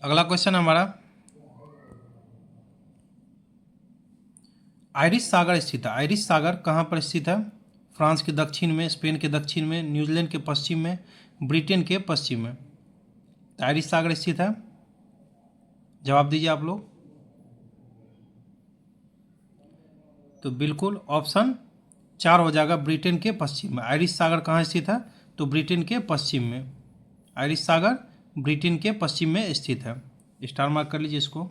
अगला क्वेश्चन हमारा आयरिश सागर स्थित है। आयरिश सागर कहाँ पर स्थित है? फ्रांस के दक्षिण में, स्पेन के दक्षिण में, न्यूजीलैंड के पश्चिम में, ब्रिटेन के पश्चिम में आयरिश सागर स्थित है। जवाब दीजिए आप लोग। तो बिल्कुल ऑप्शन 4 हो जाएगा ब्रिटेन के पश्चिम में। आयरिश सागर कहाँ स्थित है? तो ब्रिटेन के पश्चिम में। आयरिश सागर ब्रिटेन के पश्चिम में स्थित है। स्टार मार्क कर लीजिए इसको।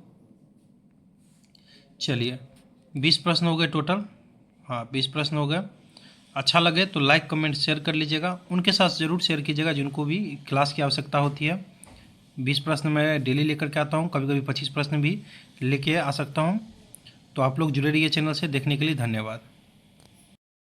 चलिए 20 प्रश्न हो गए टोटल। हाँ 20 प्रश्न हो गए। अच्छा लगे तो लाइक कमेंट शेयर कर लीजिएगा। उनके साथ ज़रूर शेयर कीजिएगा जिनको भी क्लास की आवश्यकता होती है। 20 प्रश्न मैं डेली लेकर के आता हूँ, कभी कभी 25 प्रश्न भी लेके आ सकता हूँ। तो आप लोग जुड़े रहिए चैनल से। देखने के लिए धन्यवाद।